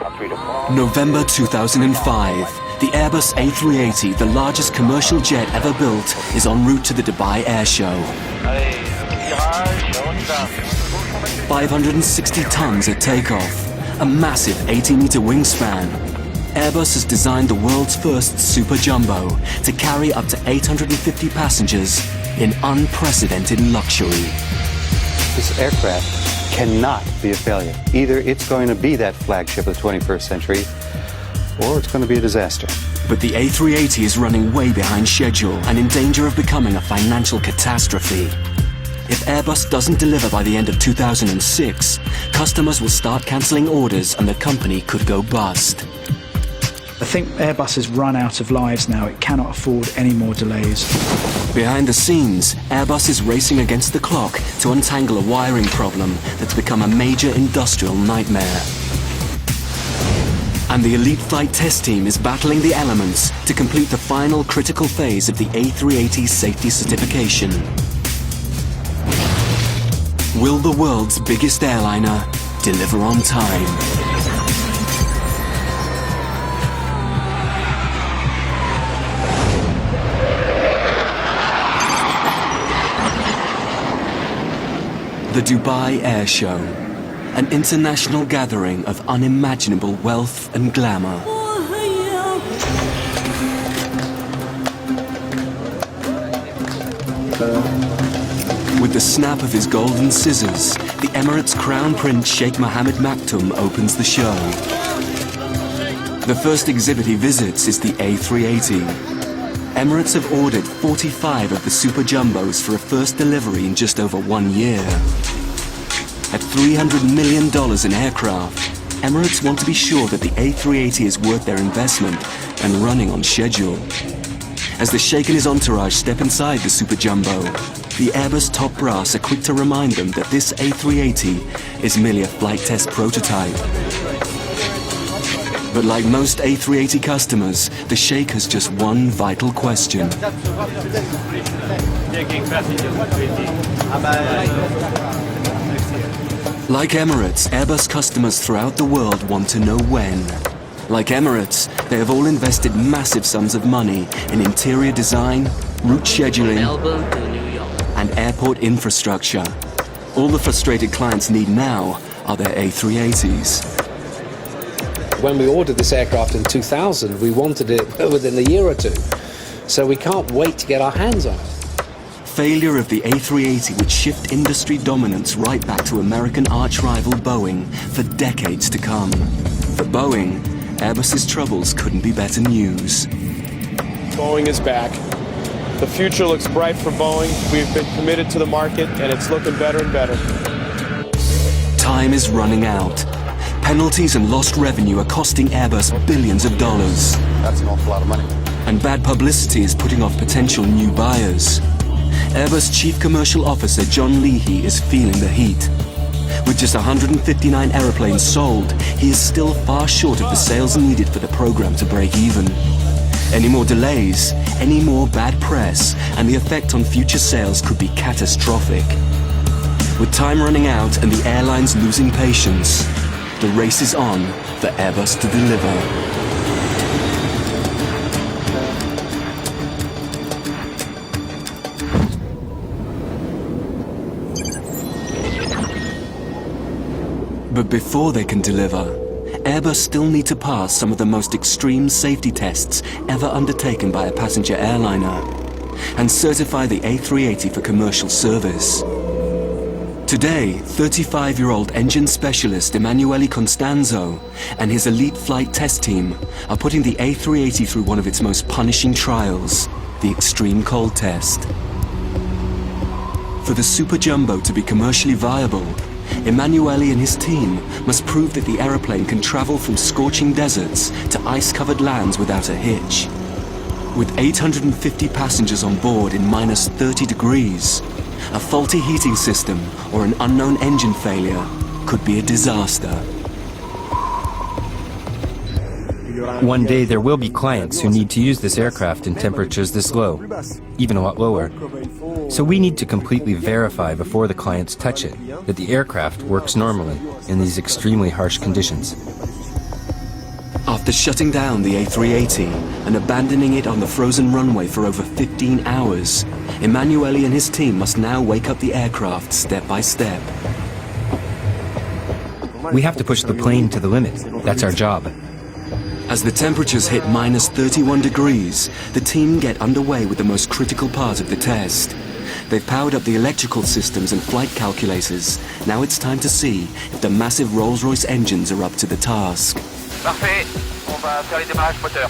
November 2005. The Airbus A380, the largest commercial jet ever built, is en route to the Dubai Air Show. 560 tons at takeoff, a massive 80-meter wingspan. Airbus has designed the world's first Super Jumbo to carry up to 850 passengers in unprecedented luxury. This aircraft cannot be a failure. Either it's going to be that flagship of the 21st century, or it's going to be a disaster. But the A380 is running way behind schedule and in danger of becoming a financial catastrophe. If Airbus doesn't deliver by the end of 2006, customers will start cancelling orders and the company could go bust. I think Airbus has run out of lives now. It cannot afford any more delays. Behind the scenes, Airbus is racing against the clock to untangle a wiring problem that's become a major industrial nightmare. And the elite flight test team is battling the elements to complete the final critical phase of the A380 safety certification. Will the world's biggest airliner deliver on time? The Dubai Air Show, an international gathering of unimaginable wealth and glamour. With the snap of his golden scissors, the Emirates Crown Prince Sheikh Mohammed Maktoum opens the show. The first exhibit he visits is the A380. Emirates have ordered 45 of the Super Jumbos for a first delivery in just over 1 year. At $300 million in aircraft, Emirates want to be sure that the A380 is worth their investment and running on schedule. As the Sheikh and his entourage step inside the Super Jumbo, the Airbus top brass are quick to remind them that this A380 is merely a flight test prototype. But like most A380 customers, the Sheikh has just one vital question. Like Emirates, Airbus customers throughout the world want to know when. Like Emirates, they have all invested massive sums of money in interior design, route scheduling, and airport infrastructure. All the frustrated clients need now are their A380s. When we ordered this aircraft in 2000, we wanted it within a year or two. So we can't wait to get our hands on it. Failure of the A380 would shift industry dominance right back to American arch-rival Boeing for decades to come. For Boeing, Airbus's troubles couldn't be better news. Boeing is back. The future looks bright for Boeing. We've been committed to the market, and it's looking better and better. Time is running out. Penalties and lost revenue are costing Airbus billions of dollars. That's an awful lot of money. And bad publicity is putting off potential new buyers. Airbus Chief Commercial Officer John Leahy is feeling the heat. With just 159 aeroplanes sold, he is still far short of the sales needed for the program to break even. Any more delays, any more bad press, and the effect on future sales could be catastrophic. With time running out and the airlines losing patience, the race is on for Airbus to deliver. But before they can deliver, Airbus still need to pass some of the most extreme safety tests ever undertaken by a passenger airliner and certify the A380 for commercial service. Today, 35-year-old engine specialist Emanuele Constanzo and his elite flight test team are putting the A380 through one of its most punishing trials, the extreme cold test. For the Super Jumbo to be commercially viable, Emanuele and his team must prove that the aeroplane can travel from scorching deserts to ice-covered lands without a hitch. With 850 passengers on board in minus 30 degrees, a faulty heating system or an unknown engine failure could be a disaster. One day there will be clients who need to use this aircraft in temperatures this low, even a lot lower. So we need to completely verify before the clients touch it that the aircraft works normally in these extremely harsh conditions. After shutting down the A380 and abandoning it on the frozen runway for over 15 hours, Emanuele and his team must now wake up the aircraft step by step. We have to push the plane to the limit. That's our job. As the temperatures hit minus 31 degrees, the team get underway with the most critical part of the test. They've powered up the electrical systems and flight calculators. Now it's time to see if the massive Rolls-Royce engines are up to the task. Parfait. On va faire les démarrages moteurs.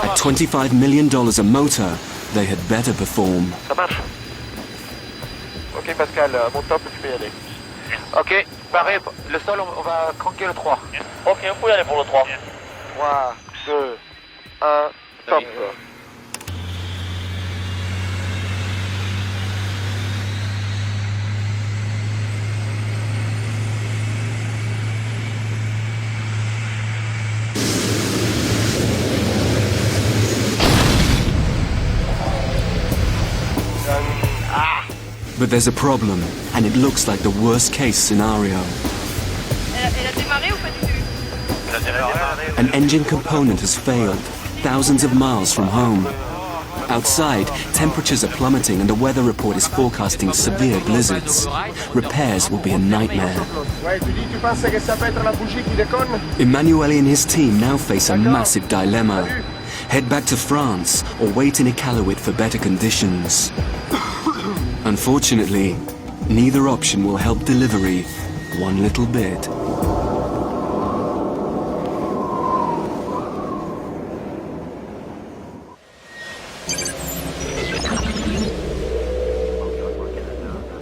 At $25 million a motor, they had better perform. Ça marche. Ok Pascal, mon top, tu peux y aller. Ok, pareil, le sol, on va cranker le 3. Ok, on peut y aller pour le 3. 3, 2, 1, top. But there's a problem, and it looks like the worst-case scenario. Elle a démarré ou pas du tout? An engine component has failed, thousands of miles from home. Outside, temperatures are plummeting and the weather report is forecasting severe blizzards. Repairs will be a nightmare. Emanuele and his team now face a massive dilemma. Head back to France or wait in Iqaluit for better conditions. Unfortunately, neither option will help delivery one little bit.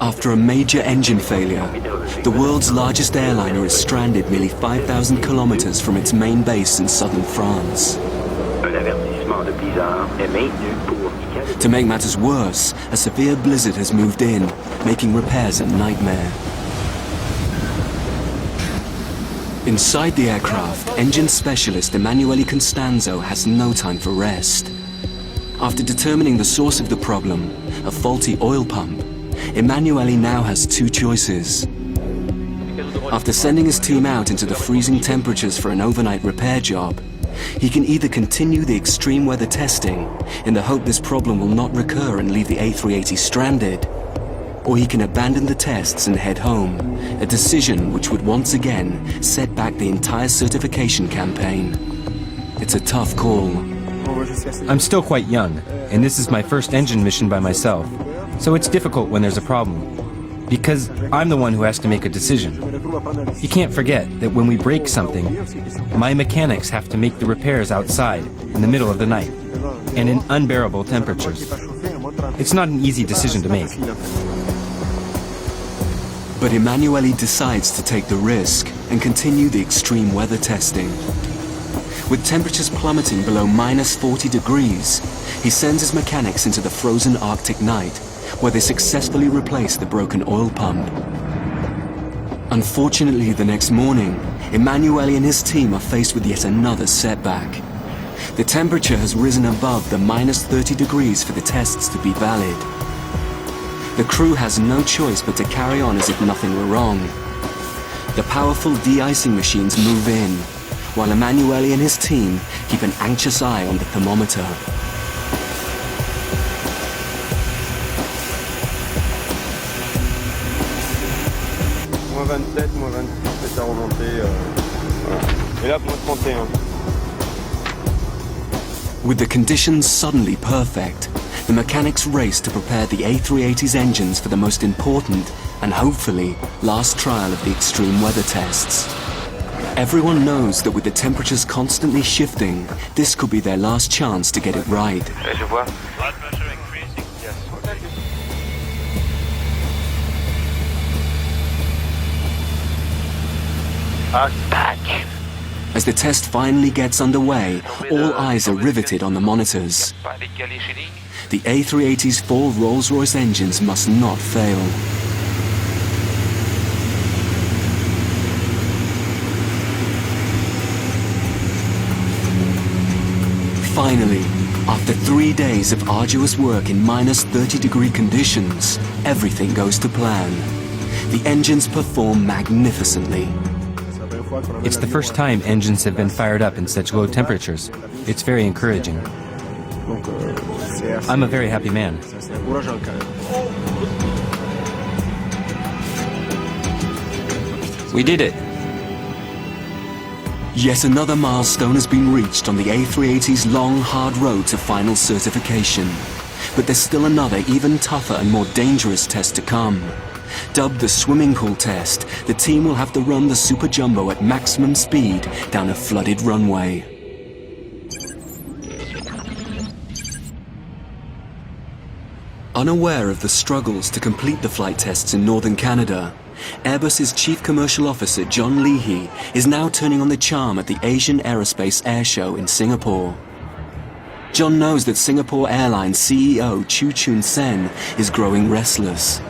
After a major engine failure, the world's largest airliner is stranded nearly 5,000 kilometers from its main base in southern France. To make matters worse, a severe blizzard has moved in, making repairs a nightmare. Inside the aircraft, engine specialist Emanuele Constanzo has no time for rest. After determining the source of the problem, a faulty oil pump, Emanuele now has two choices. After sending his team out into the freezing temperatures for an overnight repair job, he can either continue the extreme weather testing in the hope this problem will not recur and leave the A380 stranded, or he can abandon the tests and head home, a decision which would once again set back the entire certification campaign. It's a tough call. I'm still quite young, and this is my first engine mission by myself, so it's difficult when there's a problem. Because I'm the one who has to make a decision. You can't forget that when we break something, my mechanics have to make the repairs outside in the middle of the night and in unbearable temperatures. It's not an easy decision to make. But Emanuele decides to take the risk and continue the extreme weather testing. With temperatures plummeting below minus 40 degrees, he sends his mechanics into the frozen Arctic night, where they successfully replace the broken oil pump. Unfortunately, the next morning, Emanuele and his team are faced with yet another setback. The temperature has risen above the minus 30 degrees for the tests to be valid. The crew has no choice but to carry on as if nothing were wrong. The powerful de-icing machines move in, while Emanuele and his team keep an anxious eye on the thermometer. Moins 27, moins 26, ça a remonté. Voilà. Et là, moins 31. With the conditions suddenly perfect, the mechanics race to prepare the A380's engines for the most important and hopefully last trial of the extreme weather tests. Everyone knows that with the temperatures constantly shifting, this could be their last chance to get it right. Je vois. Back. As the test finally gets underway, all eyes are riveted on the monitors. The A380's 4 Rolls-Royce engines must not fail. Finally, after 3 days of arduous work in minus 30-degree conditions, everything goes to plan. The engines perform magnificently. It's the first time engines have been fired up in such low temperatures. It's very encouraging. I'm a very happy man. We did it. Yet another milestone has been reached on the A380's long, hard road to final certification. But there's still another, even tougher and more dangerous test to come. Dubbed the swimming pool test, the team will have to run the Super Jumbo at maximum speed down a flooded runway. Unaware of the struggles to complete the flight tests in northern Canada, Airbus's Chief Commercial Officer John Leahy is now turning on the charm at the Asian Aerospace Air Show in Singapore. John knows that Singapore Airlines CEO Chu Choon Sen is growing restless.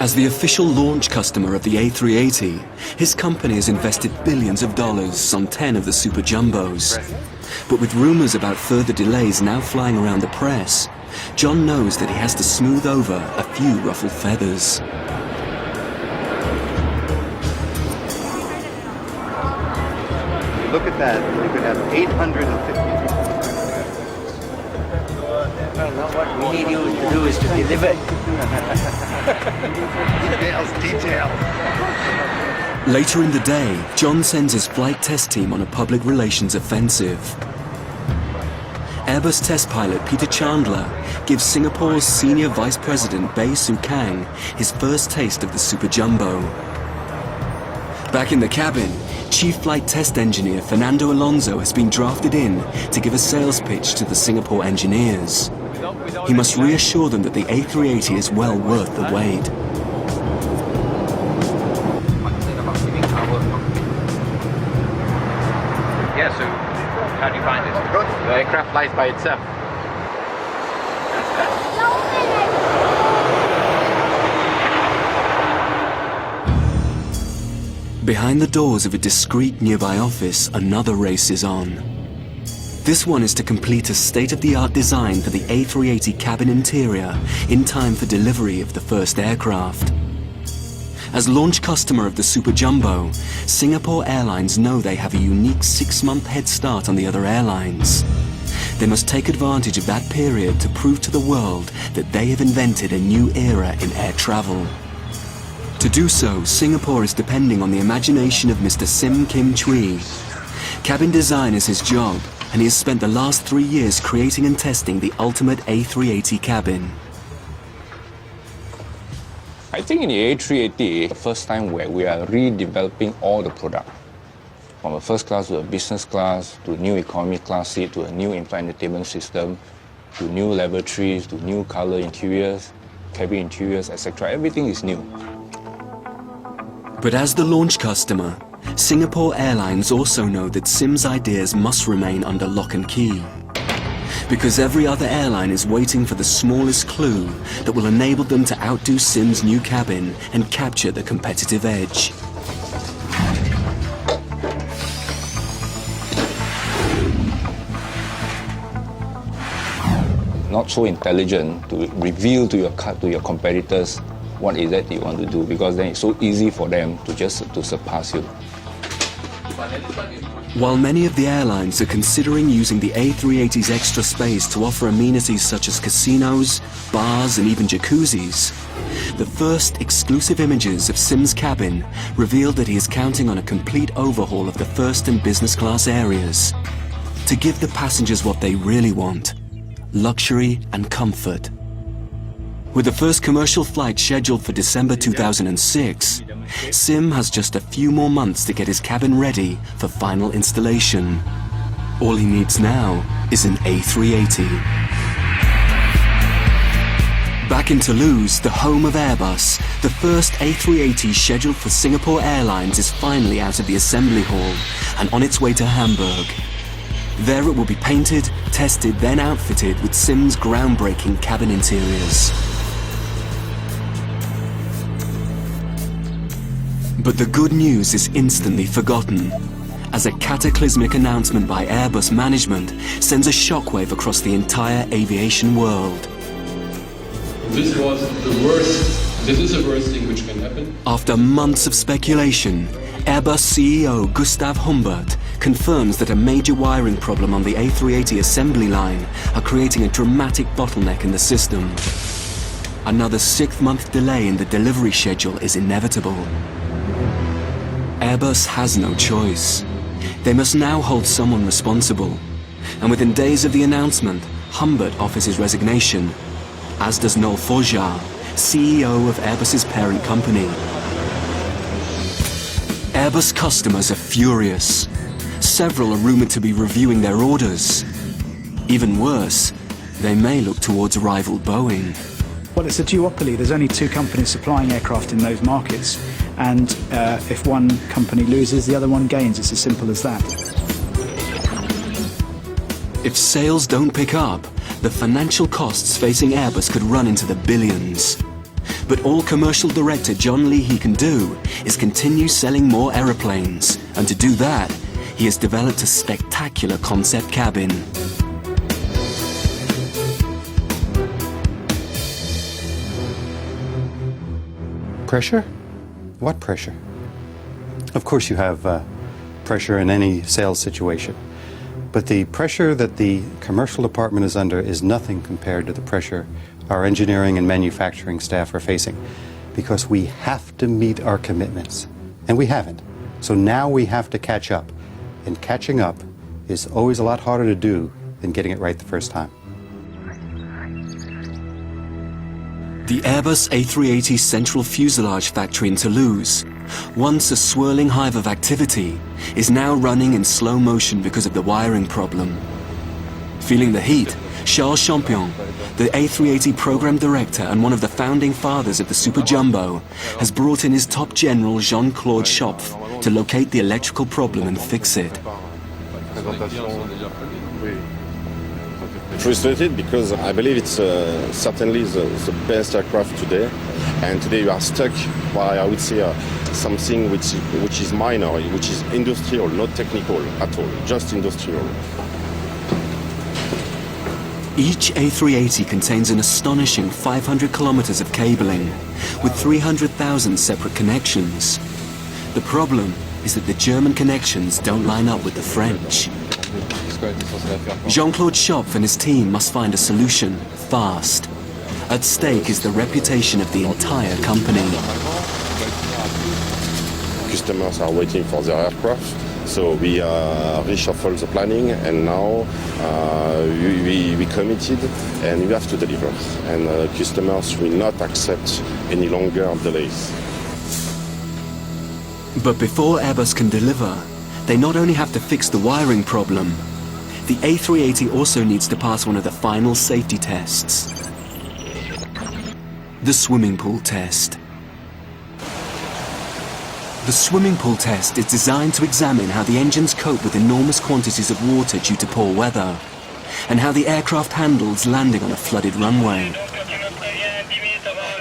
As the official launch customer of the A380, his company has invested billions of dollars on 10 of the Super Jumbos. But with rumors about further delays now flying around the press, John knows that he has to smooth over a few ruffled feathers. Look at that. You could have 850. What we need you to do is to deliver. Details. Later in the day, John sends his flight test team on a public relations offensive. Airbus test pilot Peter Chandler gives Singapore's Senior Vice President Bae Soo Kang his first taste of the Super Jumbo. Back in the cabin, Chief Flight Test Engineer Fernando Alonso has been drafted in to give a sales pitch to the Singapore engineers. He must reassure them that the A380 is well worth the wait. Yeah, so how do you find it? Good. The aircraft flies by itself. Behind the doors of a discreet nearby office, another race is on. This one is to complete a state-of-the-art design for the A380 cabin interior in time for delivery of the first aircraft. As launch customer of the Super Jumbo, Singapore Airlines know they have a unique 6-month head start on the other airlines. They must take advantage of that period to prove to the world that they have invented a new era in air travel. To do so, Singapore is depending on the imagination of Mr. Sim Kim Chui. Cabin design is his job, and he has spent the last 3 years creating and testing the ultimate A380 cabin. I think in the A380, the first time where we are redeveloping all the product. From a first class to a business class, to a new economy class seat, to a new in-flight entertainment system, to new lavatories, to new color interiors, cabin interiors, etc. Everything is new. But as the launch customer, Singapore Airlines also know that Sim's ideas must remain under lock and key. Because every other airline is waiting for the smallest clue that will enable them to outdo Sim's new cabin and capture the competitive edge. Not so intelligent to reveal to your competitors what is that you want to do, because then it's so easy for them to surpass you. While many of the airlines are considering using the A380's extra space to offer amenities such as casinos, bars and even jacuzzis, the first exclusive images of Sim's cabin revealed that he is counting on a complete overhaul of the first and business class areas to give the passengers what they really want: luxury and comfort. With the first commercial flight scheduled for December 2006, Sim has just a few more months to get his cabin ready for final installation. All he needs now is an A380. Back in Toulouse, the home of Airbus, the first A380 scheduled for Singapore Airlines is finally out of the assembly hall and on its way to Hamburg. There it will be painted, tested, then outfitted with Sim's groundbreaking cabin interiors. But the good news is instantly forgotten, as a cataclysmic announcement by Airbus management sends a shockwave across the entire aviation world. This is the worst thing which can happen. After months of speculation, Airbus CEO Gustav Humbert confirms that a major wiring problem on the A380 assembly line are creating a dramatic bottleneck in the system. Another 6-month delay in the delivery schedule is inevitable. Airbus has no choice. They must now hold someone responsible. And within days of the announcement, Humbert offers his resignation, as does Noel Forjar, CEO of Airbus's parent company. Airbus customers are furious. Several are rumored to be reviewing their orders. Even worse, they may look towards rival Boeing. Well, it's a duopoly. There's only 2 companies supplying aircraft in those markets. And if one company loses, the other one gains. It's as simple as that. If sales don't pick up, the financial costs facing Airbus could run into the billions. But all commercial director John Leahy can do is continue selling more aeroplanes. And to do that, he has developed a spectacular concept cabin. Pressure? What pressure? Of course you have pressure in any sales situation. But the pressure that the commercial department is under is nothing compared to the pressure our engineering and manufacturing staff are facing, because we have to meet our commitments, and we haven't. So now we have to catch up, and catching up is always a lot harder to do than getting it right the first time. The Airbus A380 central fuselage factory in Toulouse, once a swirling hive of activity, is now running in slow motion because of the wiring problem. Feeling the heat, Charles Champion, the A380 program director and one of the founding fathers of the Super Jumbo, has brought in his top general Jean-Claude Schopf to locate the electrical problem and fix it. Frustrated because I believe it's certainly the best aircraft today, and today you are stuck by, I would say, something which is minor, which is industrial, not technical at all, just industrial. Each A380 contains an astonishing 500 kilometers of cabling, with 300,000 separate connections. The problem is that the German connections don't line up with the French. Jean-Claude Schopf and his team must find a solution, fast. At stake is the reputation of the entire company. Customers are waiting for their aircraft, so we reshuffle the planning, and now we committed, and we have to deliver. And customers will not accept any longer delays. But before Airbus can deliver, they not only have to fix the wiring problem, the A380 also needs to pass one of the final safety tests. The swimming pool test. The swimming pool test is designed to examine how the engines cope with enormous quantities of water due to poor weather, and how the aircraft handles landing on a flooded runway.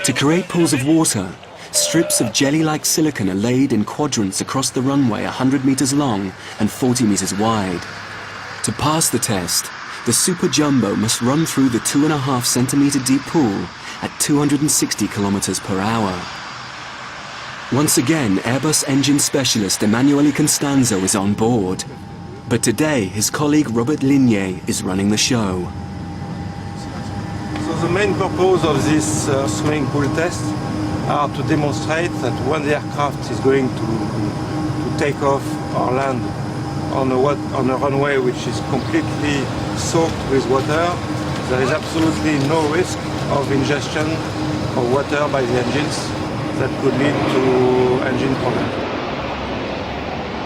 To create pools of water, strips of jelly-like silicon are laid in quadrants across the runway 100 meters long and 40 meters wide. To pass the test, the Super Jumbo must run through the 2.5 centimeter deep pool at 260 kilometers per hour. Once again, Airbus engine specialist Emanuele Constanzo is on board. But today, his colleague Robert Lignier is running the show. So the main purpose of this swimming pool test are to demonstrate that when the aircraft is going to take off or land on a runway which is completely soaked with water, there is absolutely no risk of ingestion of water by the engines that could lead to engine problems.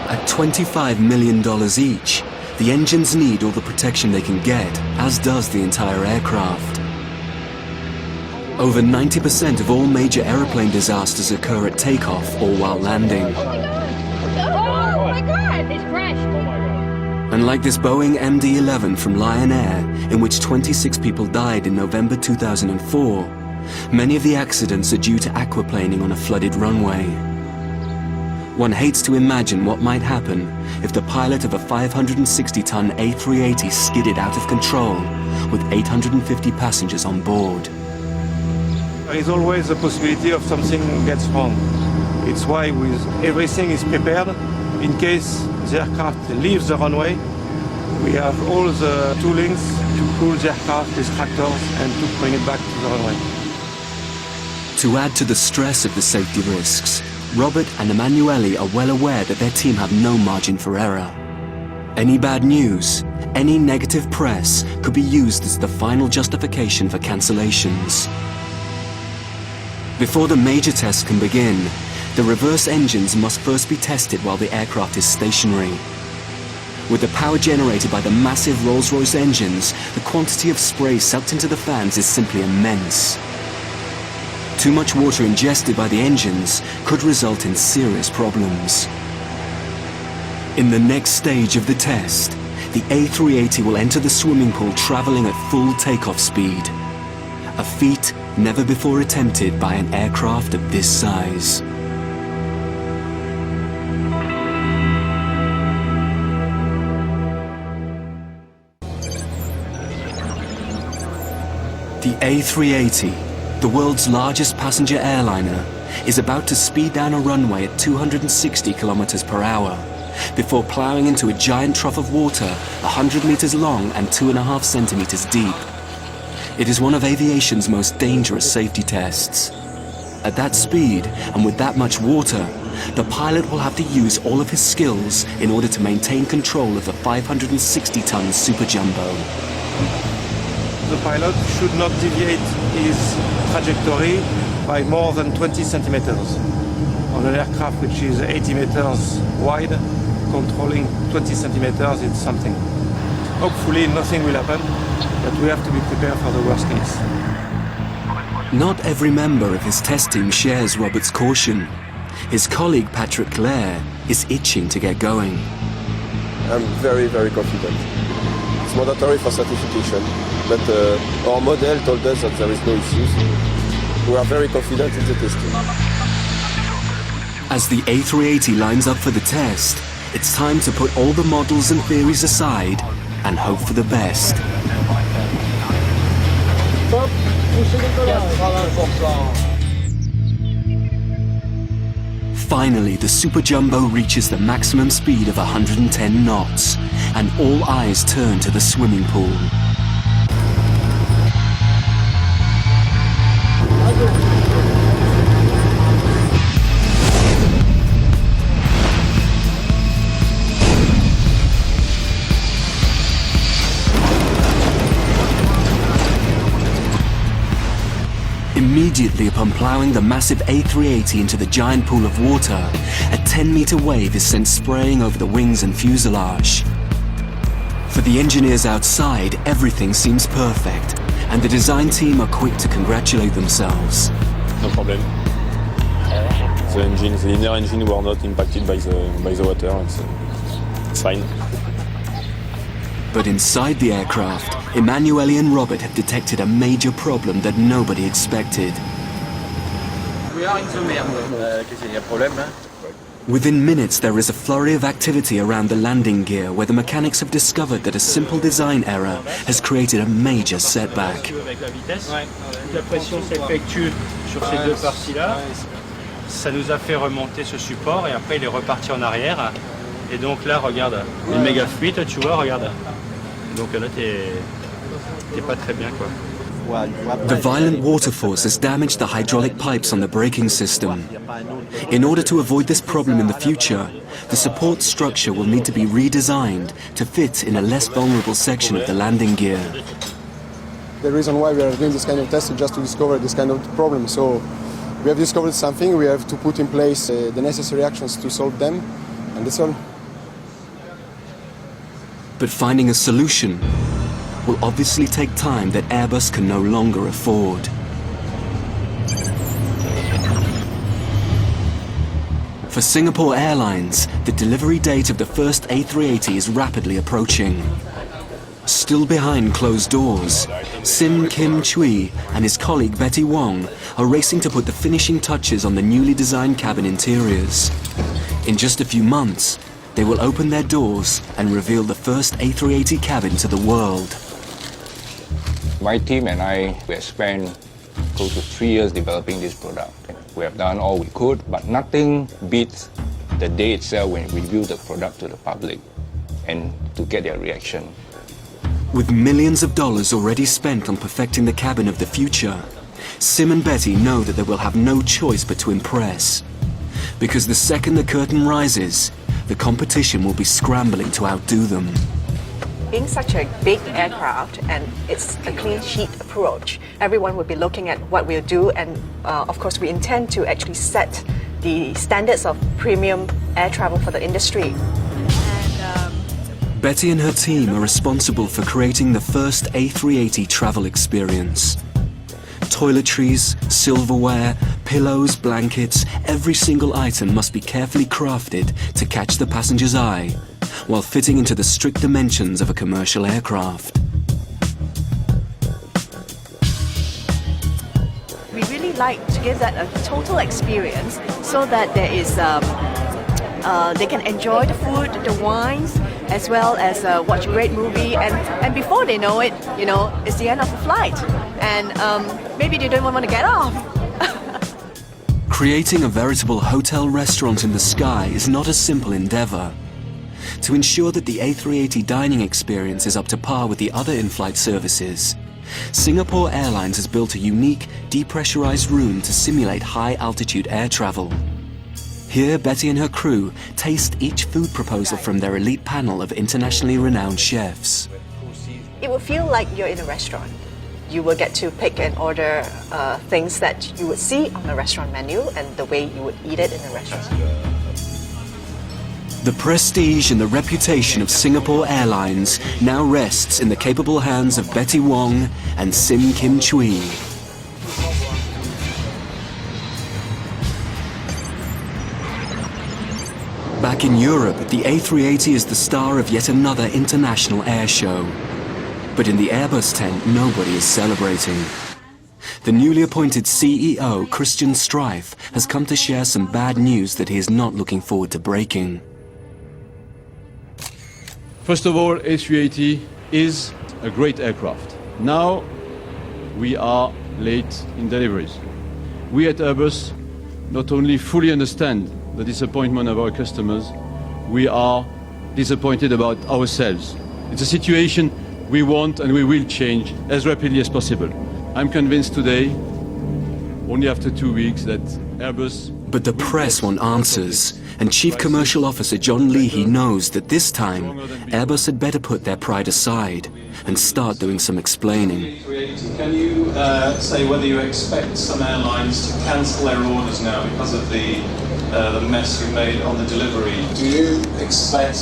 At $25 million each, the engines need all the protection they can get, as does the entire aircraft. Over 90% of all major aeroplane disasters occur at takeoff or while landing. Oh my God, it's crashed. Unlike this Boeing MD-11 from Lion Air, in which 26 people died in November 2004, many of the accidents are due to aquaplaning on a flooded runway. One hates to imagine what might happen if the pilot of a 560-ton A380 skidded out of control with 850 passengers on board. There is always the possibility of something gets wrong. It's why everything is prepared in case the aircraft leaves the runway. We have all the toolings to pull the aircraft with tractors and to bring it back to the runway. To add to the stress of the safety risks, Robert and Emanuele are well aware that their team have no margin for error. Any bad news, any negative press could be used as the final justification for cancellations. Before the major tests can begin, the reverse engines must first be tested while the aircraft is stationary. With the power generated by the massive Rolls-Royce engines, the quantity of spray sucked into the fans is simply immense. Too much water ingested by the engines could result in serious problems. In the next stage of the test, the A380 will enter the swimming pool traveling at full takeoff speed, a feat never before attempted by an aircraft of this size. The A380, the world's largest passenger airliner, is about to speed down a runway at 260 kilometers per hour before plowing into a giant trough of water 100 meters long and 2.5 centimeters deep. It is one of aviation's most dangerous safety tests. At that speed and with that much water, the pilot will have to use all of his skills in order to maintain control of the 560-ton Super Jumbo. The pilot should not deviate his trajectory by more than 20 centimeters. On an aircraft which is 80 meters wide, controlling 20 centimeters is something. Hopefully nothing will happen, but we have to be prepared for the worst case. Not every member of his test team shares Robert's caution. His colleague Patrick Clare is itching to get going. I'm very, very confident. It's mandatory for certification, but our model told us that there is no issues. We are very confident in the testing. As the A380 lines up for the test, it's time to put all the models and theories aside and hope for the best. Finally, the Super Jumbo reaches the maximum speed of 110 knots, and all eyes turn to the swimming pool. Immediately upon ploughing the massive A380 into the giant pool of water, a 10-meter wave is sent spraying over the wings and fuselage. For the engineers outside, everything seems perfect, and the design team are quick to congratulate themselves. No problem. The linear engine were not impacted by the water. It's fine. But inside the aircraft, Emanuele and Robert have detected a major problem that nobody expected. Within minutes, there is a flurry of activity around the landing gear where the mechanics have discovered that a simple design error has created a major setback. La pression s'effectue sur ces deux parties-là. Ça nous a fait remonter ce support et après il est reparti en arrière. Et donc là, regarde, il est méga fluide, tu vois, regarde. Donc là, t'es pas très bien, quoi. The violent water force has damaged the hydraulic pipes on the braking system. In order to avoid this problem in the future, the support structure will need to be redesigned to fit in a less vulnerable section of the landing gear. The reason why we are doing this kind of test is just to discover this kind of problem. So we have discovered something, we have to put in place the necessary actions to solve them, and that's all. But finding a solution will obviously take time that Airbus can no longer afford. For Singapore Airlines, the delivery date of the first A380 is rapidly approaching. Still behind closed doors, Sim Kim Chui and his colleague Betty Wong are racing to put the finishing touches on the newly designed cabin interiors. In just a few months, they will open their doors and reveal the first A380 cabin to the world. My team and I, we have spent close to 3 years developing this product. We have done all we could, but nothing beats the day itself when we reveal the product to the public and to get their reaction. With millions of dollars already spent on perfecting the cabin of the future, Sim and Betty know that they will have no choice but to impress. Because the second the curtain rises, the competition will be scrambling to outdo them. Being such a big aircraft and it's a clean sheet approach, everyone will be looking at what we'll do, and of course we intend to actually set the standards of premium air travel for the industry. Betty and her team are responsible for creating the first A380 travel experience. Toiletries, silverware, pillows, blankets, every single item must be carefully crafted to catch the passenger's eye, while fitting into the strict dimensions of a commercial aircraft. We really like to give that a total experience so that there is they can enjoy the food, the wines, as well as watch a great movie, and before they know it, you know, it's the end of the flight, and maybe they don't even want to get off. Creating a veritable hotel restaurant in the sky is not a simple endeavor. To ensure that the A380 dining experience is up to par with the other in-flight services, Singapore Airlines has built a unique, depressurized room to simulate high-altitude air travel. Here, Betty and her crew taste each food proposal from their elite panel of internationally renowned chefs. It will feel like you're in a restaurant. You will get to pick and order things that you would see on a restaurant menu and the way you would eat it in a restaurant. The prestige and the reputation of Singapore Airlines now rests in the capable hands of Betty Wong and Sim Kim Chui. Back in Europe, the A380 is the star of yet another international air show. But in the Airbus tent, nobody is celebrating. The newly appointed CEO, Christian Streif, has come to share some bad news that he is not looking forward to breaking. First of all, A380 is a great aircraft. Now we are late in deliveries. We at Airbus not only fully understand the disappointment of our customers, we are disappointed about ourselves. It's a situation we want and we will change as rapidly as possible. I'm convinced today, only after 2 weeks, that Airbus... But the press want answers, and Chief Commercial Officer John Leahy knows that this time, Airbus had better put their pride aside and start doing some explaining. Can you say whether you expect some airlines to cancel their orders now because of the mess you made on the delivery? Do you expect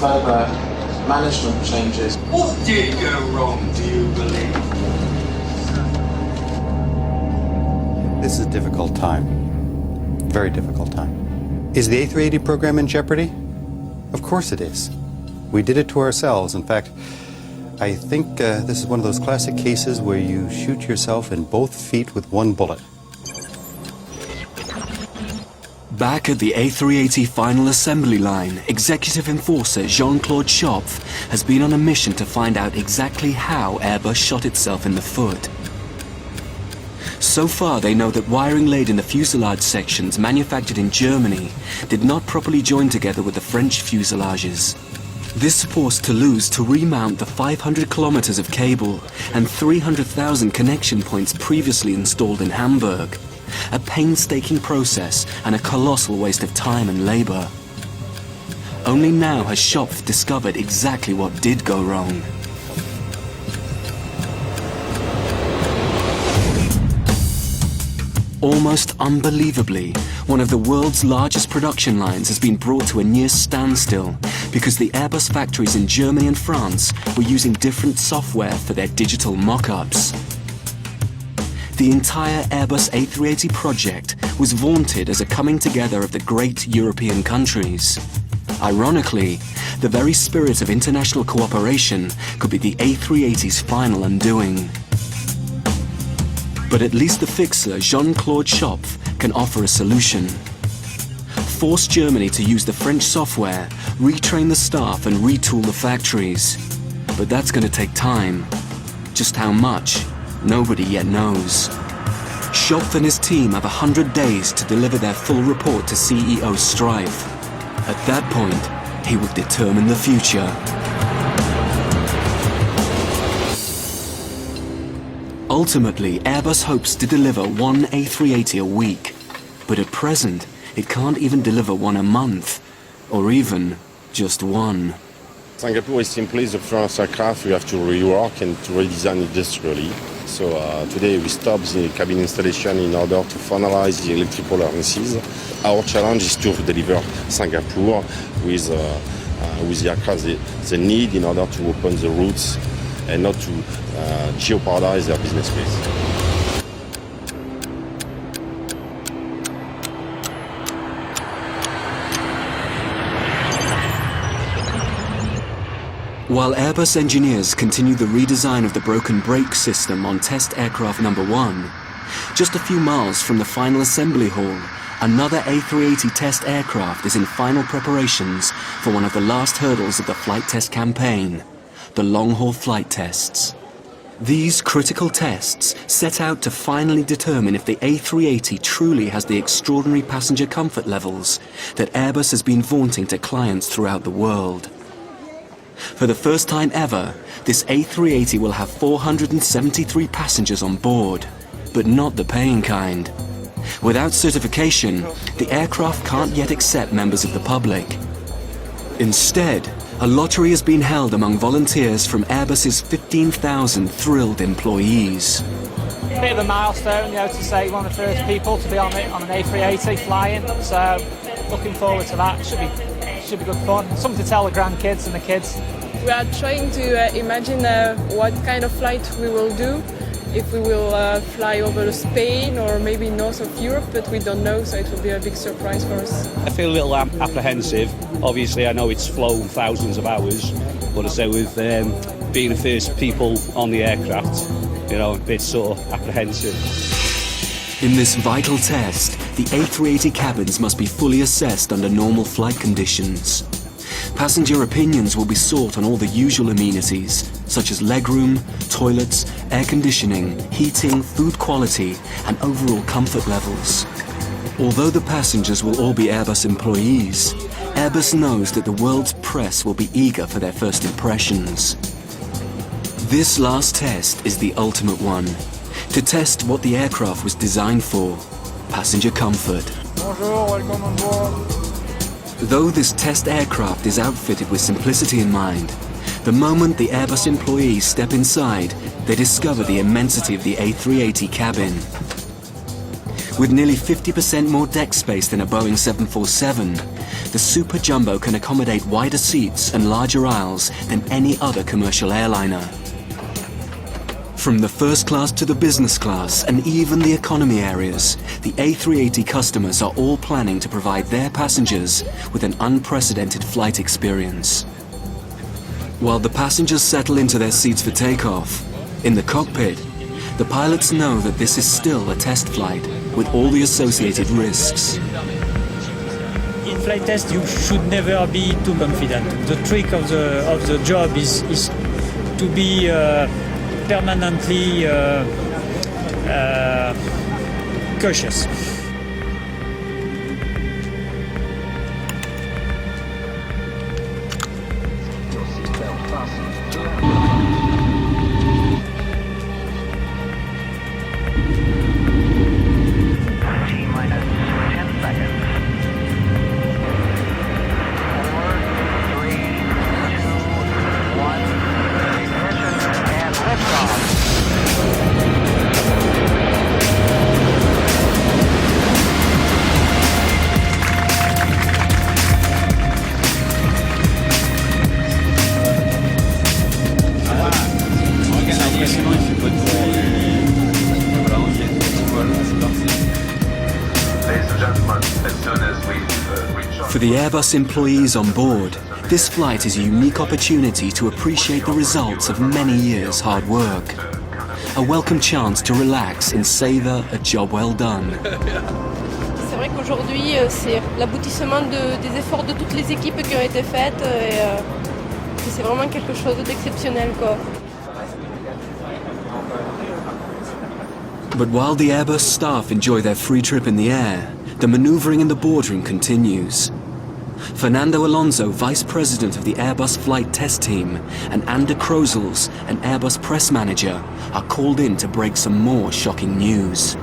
further management changes? What did go wrong, do you believe? This is a difficult time. Very difficult time. Is the A380 program in jeopardy? Of course it is. We did it to ourselves. In fact, I think this is one of those classic cases where you shoot yourself in both feet with one bullet. Back at the A380 final assembly line, executive enforcer Jean-Claude Schopf has been on a mission to find out exactly how Airbus shot itself in the foot. So far, they know that wiring laid in the fuselage sections manufactured in Germany did not properly join together with the French fuselages. This forced Toulouse to remount the 500 kilometers of cable and 300,000 connection points previously installed in Hamburg. A painstaking process and a colossal waste of time and labor. Only now has Schopf discovered exactly what did go wrong. Almost unbelievably, one of the world's largest production lines has been brought to a near standstill because the Airbus factories in Germany and France were using different software for their digital mock-ups. The entire Airbus A380 project was vaunted as a coming together of the great European countries. Ironically, the very spirit of international cooperation could be the A380's final undoing. But at least the fixer, Jean-Claude Schopf, can offer a solution. Force Germany to use the French software, retrain the staff and retool the factories. But that's going to take time. Just how much, nobody yet knows. Schopf and his team have 100 days to deliver their full report to CEO Strife. At that point, he will determine the future. Ultimately, Airbus hopes to deliver one A380 a week. But at present, it can't even deliver one a month. Or even just one. Singapore is simply the first aircraft we have to rework and to redesign industrially. So today we stopped the cabin installation in order to finalize the electrical harnesses. Our challenge is to deliver Singapore with the aircraft they need in order to open the routes and not to jeopardize their business case. While Airbus engineers continue the redesign of the broken brake system on test aircraft number 1, just a few miles from the final assembly hall, another A380 test aircraft is in final preparations for one of the last hurdles of the flight test campaign, the long-haul flight tests. These critical tests set out to finally determine if the A380 truly has the extraordinary passenger comfort levels that Airbus has been vaunting to clients throughout the world. For the first time ever, this A380 will have 473 passengers on board, but not the paying kind. Without certification, the aircraft can't yet accept members of the public. Instead, a lottery has been held among volunteers from Airbus's 15,000 thrilled employees. Bit of a milestone, to say one of the first people to be on an A380 flying, so looking forward to that. Should be good fun. Something to tell the grandkids and the kids. We are trying to imagine what kind of flight we will do. If we will fly over Spain or maybe north of Europe, but we don't know, so it will be a big surprise for us. I feel a little apprehensive. Obviously, I know it's flown thousands of hours, but I say with being the first people on the aircraft, a bit sort of apprehensive. In this vital test, the A380 cabins must be fully assessed under normal flight conditions. Passenger opinions will be sought on all the usual amenities, such as legroom, toilets, air conditioning, heating, food quality, and overall comfort levels. Although the passengers will all be Airbus employees, Airbus knows that the world's press will be eager for their first impressions. This last test is the ultimate one, to test what the aircraft was designed for, passenger comfort. Bonjour, welcome on board. Though this test aircraft is outfitted with simplicity in mind, the moment the Airbus employees step inside, they discover the immensity of the A380 cabin. With nearly 50% more deck space than a Boeing 747, the Super Jumbo can accommodate wider seats and larger aisles than any other commercial airliner. From the first class to the business class and even the economy areas, the A380 customers are all planning to provide their passengers with an unprecedented flight experience. While the passengers settle into their seats for takeoff, in the cockpit, the pilots know that this is still a test flight with all the associated risks. In flight test, you should never be too confident. The trick of the job is to be permanently cautious. For the Airbus employees on board, this flight is a unique opportunity to appreciate the results of many years' hard work. A welcome chance to relax and savor a job well done. C'est vrai qu'aujourd'hui, c'est l'aboutissement des efforts de toutes les équipes qui ont été faites et c'est vraiment quelque chose d'exceptionnel, quoi. But while the Airbus staff enjoy their free trip in the air, the maneuvering in the boardroom continues. Fernando Alonso, Vice President of the Airbus Flight Test Team, and Ander Krozels, an Airbus press manager, are called in to break some more shocking news.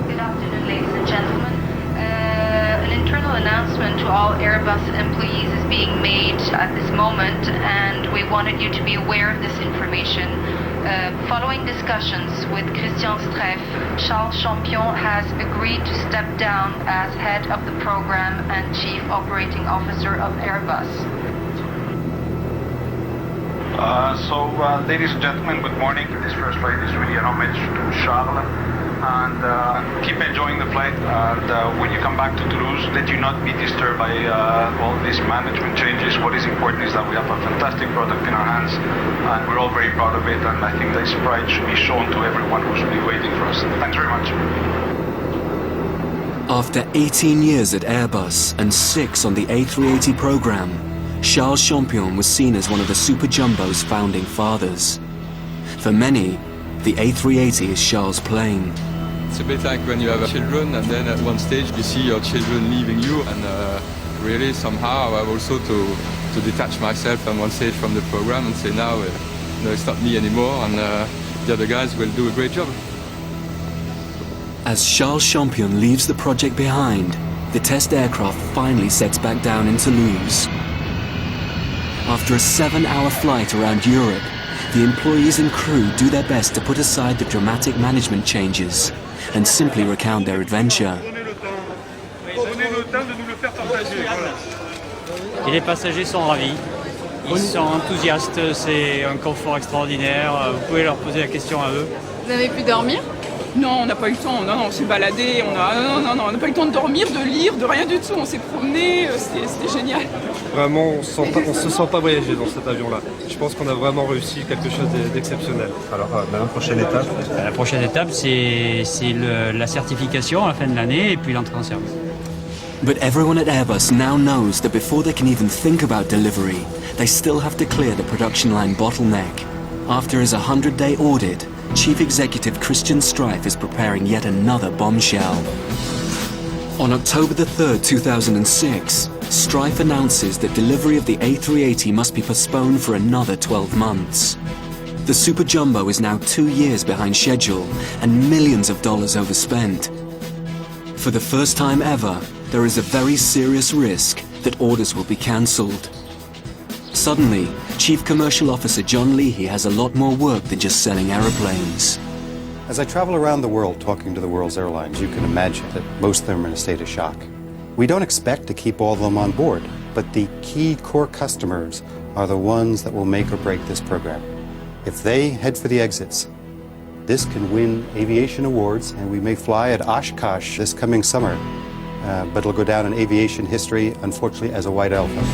Good afternoon, ladies and gentlemen. An internal announcement to all Airbus employees is being made at this moment, and we wanted you to be aware of this information. Following discussions with Christian Streff, Charles Champion has agreed to step down as head of the program and chief operating officer of Airbus. Ladies and gentlemen, good morning. This first flight is really an homage to Charles. And keep enjoying the flight. And when you come back to Toulouse, let you not be disturbed by all these management changes. What is important is that we have a fantastic product in our hands, and we're all very proud of it. And I think this pride should be shown to everyone who's really waiting for us. Thanks very much. After 18 years at Airbus and 6 on the A380 program, Charles Champion was seen as one of the Super Jumbo's founding fathers. For many, the A380 is Charles' plane. It's a bit like when you have children and then at one stage you see your children leaving you, and really somehow I have also to detach myself at one stage from the program and say now no, it's not me anymore, and the other guys will do a great job. As Charles Champion leaves the project behind, the test aircraft finally sets back down in Toulouse. After a 7-hour flight around Europe, the employees and crew do their best to put aside the dramatic management changes and simply recount their adventure. Et les passagers sont ravis, ils sont enthousiastes, c'est un confort extraordinaire, vous pouvez leur poser la question à eux. Vous avez pu dormir? Non, on n'a pas eu le temps, non, on s'est baladé, on n'a pas eu le temps de dormir, de lire, de rien du tout, on s'est promené, c'était génial. Vraiment, on se sent pas voyager dans cet avion-là. Je pense qu'on a vraiment réussi quelque chose d'exceptionnel. Alors, la prochaine étape? La prochaine étape, c'est la certification à la fin de l'année et puis l'entrée en service. But everyone at Airbus now knows that before they can even think about delivery, they still have to clear the production line bottleneck. After his 100-day audit, Chief Executive Christian Streff is preparing yet another bombshell. On October the 3rd, 2006, Streff announces that delivery of the A380 must be postponed for another 12 months. The Super Jumbo is now 2 years behind schedule and millions of dollars overspent. For the first time ever, there is a very serious risk that orders will be cancelled. Suddenly, Chief Commercial Officer John Leahy has a lot more work than just selling aeroplanes. As I travel around the world talking to the world's airlines, you can imagine that most of them are in a state of shock. We don't expect to keep all of them on board, but the key core customers are the ones that will make or break this program. If they head for the exits, this can win aviation awards, and we may fly at Oshkosh this coming summer, but it'll go down in aviation history, unfortunately, as a white elephant.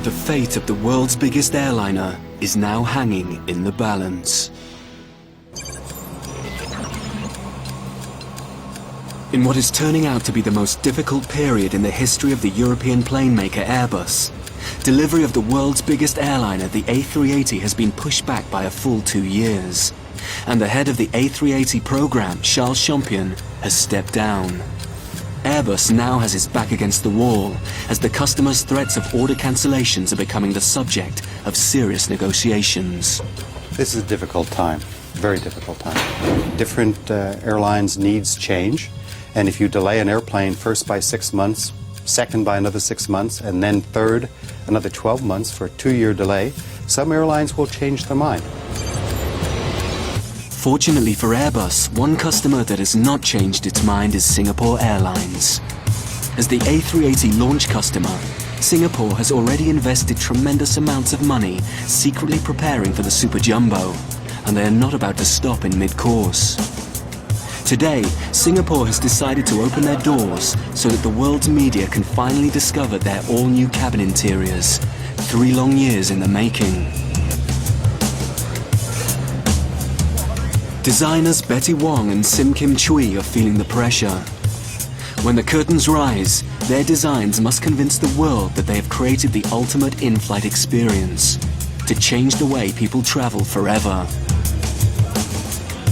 The fate of the world's biggest airliner is now hanging in the balance. In what is turning out to be the most difficult period in the history of the European plane maker Airbus, delivery of the world's biggest airliner, the A380, has been pushed back by a full 2 years. And the head of the A380 program, Charles Champion, has stepped down. Airbus now has its back against the wall, as the customers' threats of order cancellations are becoming the subject of serious negotiations. This is a difficult time, very difficult time. Different airlines' needs change, and if you delay an airplane first by 6 months, second by another 6 months, and then third, another 12 months for a 2-year delay, some airlines will change their mind. Fortunately for Airbus, one customer that has not changed its mind is Singapore Airlines. As the A380 launch customer, Singapore has already invested tremendous amounts of money secretly preparing for the Super Jumbo, and they are not about to stop in mid-course. Today, Singapore has decided to open their doors so that the world's media can finally discover their all-new cabin interiors, 3 long years in the making. Designers Betty Wong and Sim Kim Chui are feeling the pressure. When the curtains rise, their designs must convince the world that they have created the ultimate in-flight experience to change the way people travel forever.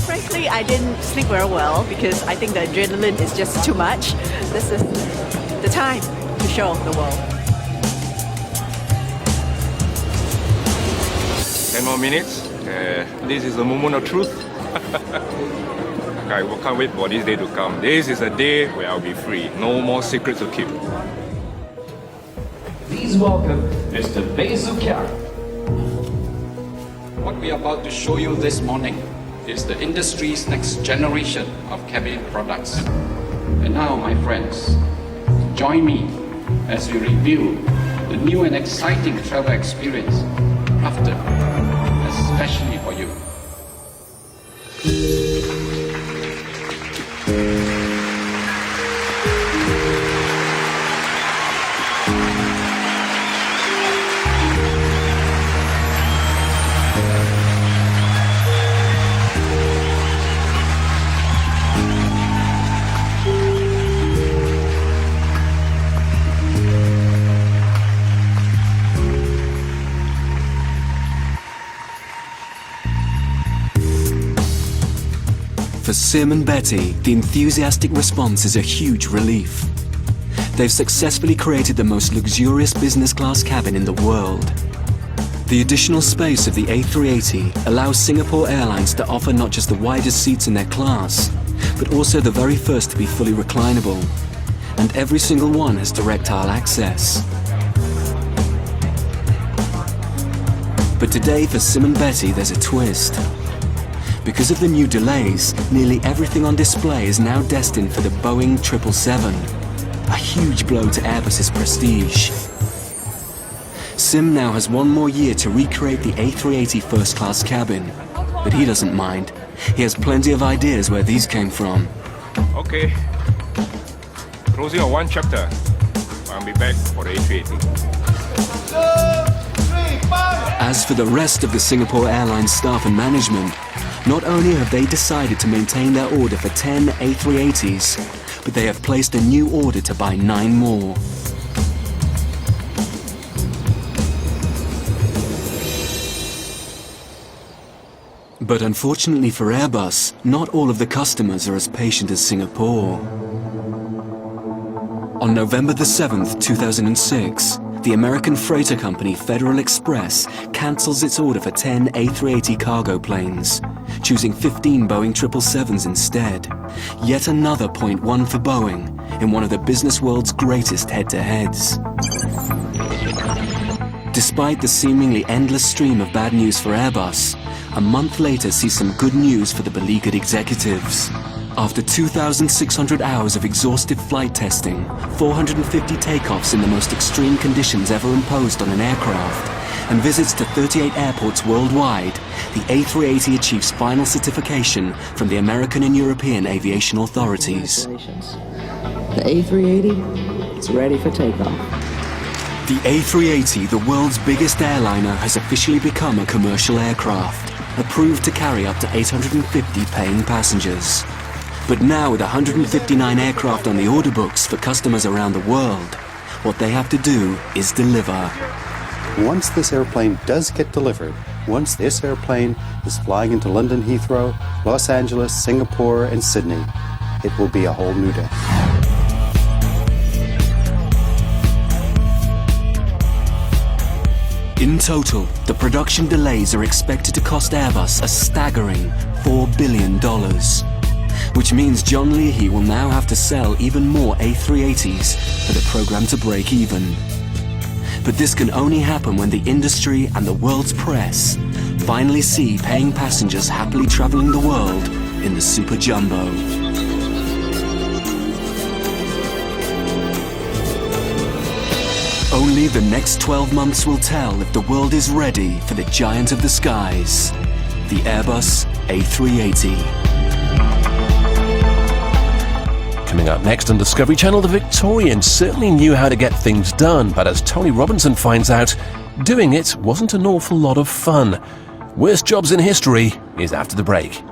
Frank, Honestly, I didn't sleep very well because I think the adrenaline is just too much. This is the time to show the world. 10 more minutes. This is a moment of truth. I can't wait for this day to come. This is a day where I'll be free. No more secrets to keep. Please welcome Mr. Bezuka. What we are about to show you this morning is the industry's next generation of cabin products. And now, my friends, join me as we review the new and exciting travel experience crafted especially for you. For Sim and Betty, the enthusiastic response is a huge relief. They've successfully created the most luxurious business class cabin in the world. The additional space of the A380 allows Singapore Airlines to offer not just the widest seats in their class, but also the very first to be fully reclinable. And every single one has direct aisle access. But today for Sim and Betty there's a twist. Because of the new delays, nearly everything on display is now destined for the Boeing 777, a huge blow to Airbus's prestige. Sim now has one more year to recreate the A380 first-class cabin, but he doesn't mind. He has plenty of ideas where these came from. Okay, closing of one chapter. I'll be back for the A380. As for the rest of the Singapore Airlines staff and management, not only have they decided to maintain their order for 10 A380s, but they have placed a new order to buy 9 more. But unfortunately for Airbus, not all of the customers are as patient as Singapore. On November the 7th, 2006, the American freighter company Federal Express cancels its order for 10 A380 cargo planes, choosing 15 Boeing 777s instead. Yet another point won for Boeing in one of the business world's greatest head-to-heads. Despite the seemingly endless stream of bad news for Airbus, a month later sees some good news for the beleaguered executives. After 2,600 hours of exhaustive flight testing, 450 takeoffs in the most extreme conditions ever imposed on an aircraft, and visits to 38 airports worldwide, the A380 achieves final certification from the American and European aviation authorities. The A380 is ready for takeoff. The A380, the world's biggest airliner, has officially become a commercial aircraft, approved to carry up to 850 paying passengers. But now with 159 aircraft on the order books for customers around the world, what they have to do is deliver. Once this airplane does get delivered, once this airplane is flying into London Heathrow, Los Angeles, Singapore, and Sydney, it will be a whole new day. In total, the production delays are expected to cost Airbus a staggering $4 billion. Which means John Leahy will now have to sell even more A380s for the program to break even. But this can only happen when the industry and the world's press finally see paying passengers happily traveling the world in the Super Jumbo. Only the next 12 months will tell if the world is ready for the giant of the skies, the Airbus A380. Coming up next on Discovery Channel, the Victorians certainly knew how to get things done, but as Tony Robinson finds out, doing it wasn't an awful lot of fun. Worst jobs in history is after the break.